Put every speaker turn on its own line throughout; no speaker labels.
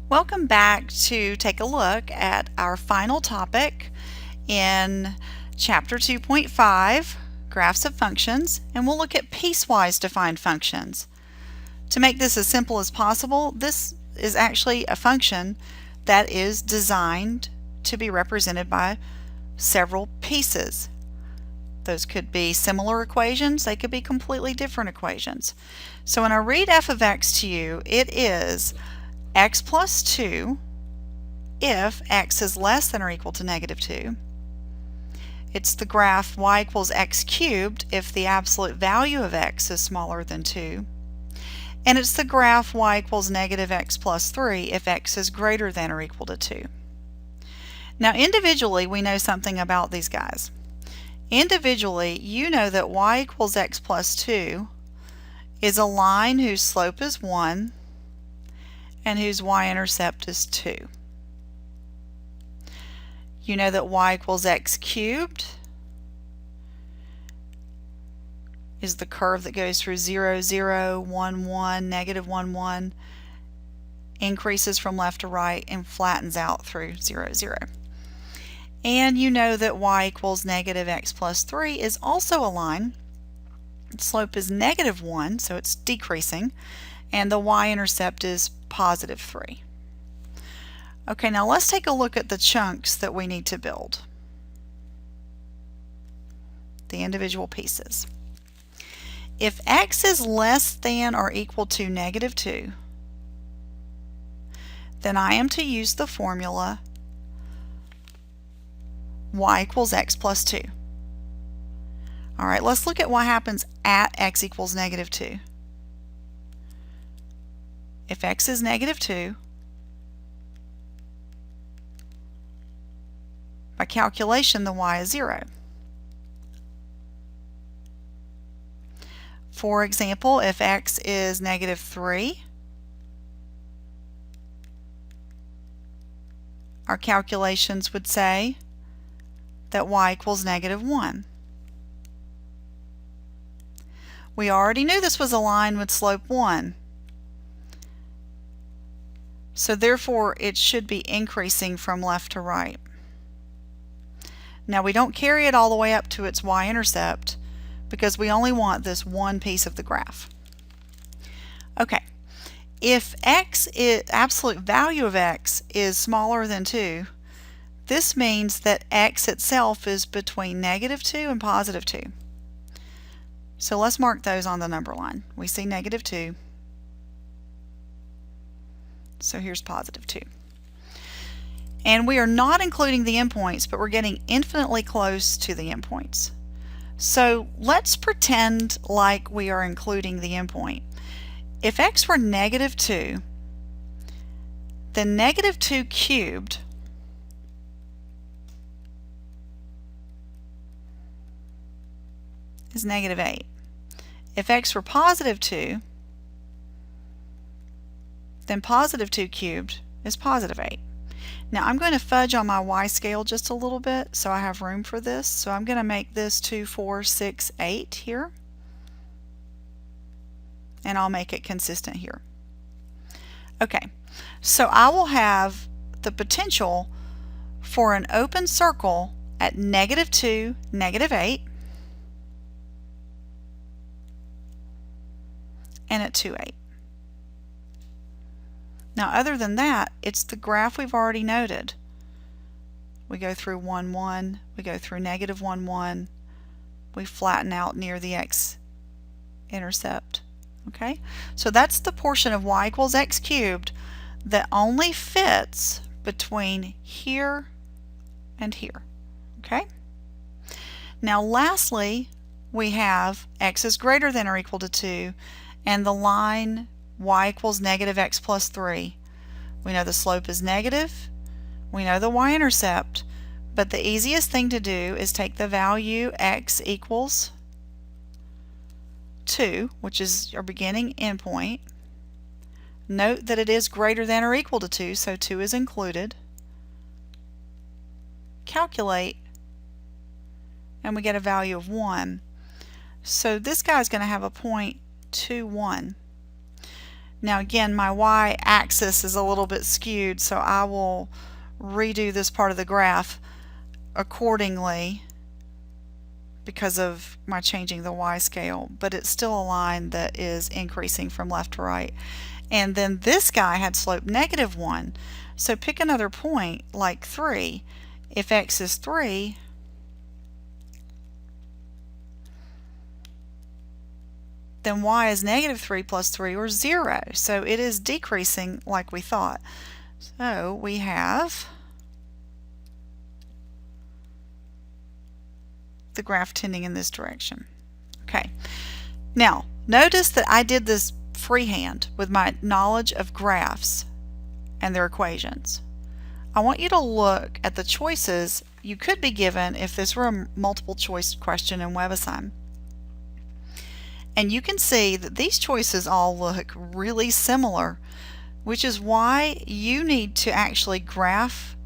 Welcome back to take a look at our final topic in Chapter 2.5, Graphs of Functions, and we'll look at piecewise defined functions. To make this as simple as possible, this is actually a function that is designed to be represented by several pieces. Those could be similar equations, they could be completely different equations. So when I read f of x to you, it is x plus 2 if x is less than or equal to negative 2. It's the graph y equals x cubed if the absolute value of x is smaller than 2. And it's the graph y equals negative x plus 3 if x is greater than or equal to 2. Now individually we know something about these guys. Individually you know that y equals x plus 2 is a line whose slope is 1 and whose y-intercept is 2. You know that y equals x cubed is the curve that goes through 0, 0, 1, 1, negative 1, 1, increases from left to right and flattens out through 0, 0. And you know that y equals negative x plus 3 is also a line. The slope is negative 1, so it's decreasing, and the y-intercept is positive 3. Okay, now let's take a look at the chunks that we need to build. The individual pieces. If x is less than or equal to negative 2, then I am to use the formula y equals x plus 2. Alright, let's look at what happens at x equals negative 2. If x is negative 2, by calculation the y is 0. For example, if x is negative 3, our calculations would say that y equals negative 1. We already knew this was a line with slope 1. So therefore it should be increasing from left to right. Now we don't carry it all the way up to its y-intercept because we only want this one piece of the graph. Okay, if absolute value of x is smaller than 2, this means that x itself is between negative 2 and positive 2. So let's mark those on the number line. We see negative 2. So here's positive 2. And we are not including the endpoints, but we're getting infinitely close to the endpoints. So let's pretend like we are including the endpoint. If x were negative 2, then negative 2 cubed is negative 8. If x were positive 2, then positive 2 cubed is positive 8. Now I'm going to fudge on my y scale just a little bit so I have room for this. So I'm going to make this 2, 4, 6, 8 here. And I'll make it consistent here. Okay, so I will have the potential for an open circle at negative 2, negative 8, and at 2, 8. Now other than that, it's the graph we've already noted. We go through 1, 1, we go through negative 1, 1, we flatten out near the x-intercept. Okay, so that's the portion of y equals x cubed that only fits between here and here. Okay, now lastly we have x is greater than or equal to 2 and the line y equals negative x plus 3. We know the slope is negative, we know the y-intercept, but the easiest thing to do is take the value x equals 2, which is our beginning endpoint. Note that it is greater than or equal to 2, so 2 is included. Calculate, and we get a value of 1. So this guy is going to have a point 2, 1. Now again, my y-axis is a little bit skewed, so I will redo this part of the graph accordingly because of my changing the y-scale, but it's still a line that is increasing from left to right. And then this guy had slope -1. So pick another point like 3. If x is 3, then y is -3 plus 3, or 0. So it is decreasing like we thought. So we have the graph tending in this direction. Okay. Now, notice that I did this freehand with my knowledge of graphs and their equations. I want you to look at the choices you could be given if this were a multiple choice question in WebAssign. And you can see that these choices all look really similar, which is why you need to actually graph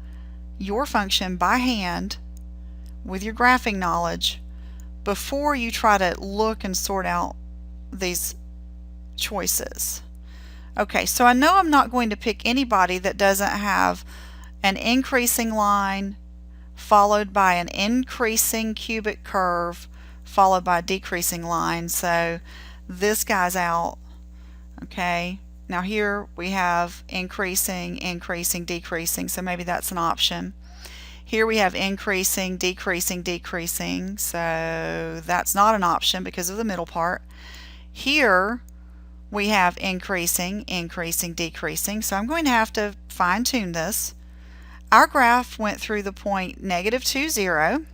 your function by hand with your graphing knowledge before you try to look and sort out these choices. Okay, so I know I'm not going to pick anybody that doesn't have an increasing line followed by an increasing cubic curve followed by a decreasing line. So this guy's out. Okay, now here we have increasing, increasing, decreasing, so maybe that's an option. Here we have increasing, decreasing, decreasing, so that's not an option because of the middle part. Here we have increasing, increasing, decreasing, so I'm going to have to fine-tune this. Our graph went through the point -2, 0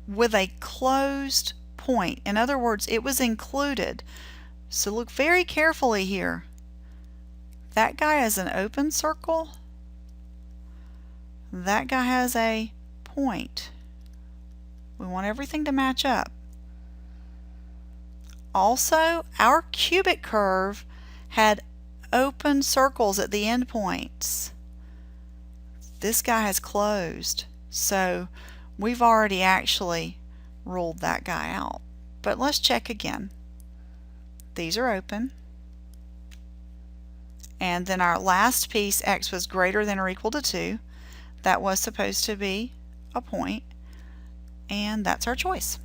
with a closed point. In other words, it was included. So look very carefully here. That guy has an open circle. That guy has a point. We want everything to match up. Also, our cubic curve had open circles at the end points. This guy has closed. So we've already actually ruled that guy out. But let's check again. These are open. And then our last piece, x was greater than or equal to 2. That was supposed to be a point, and that's our choice.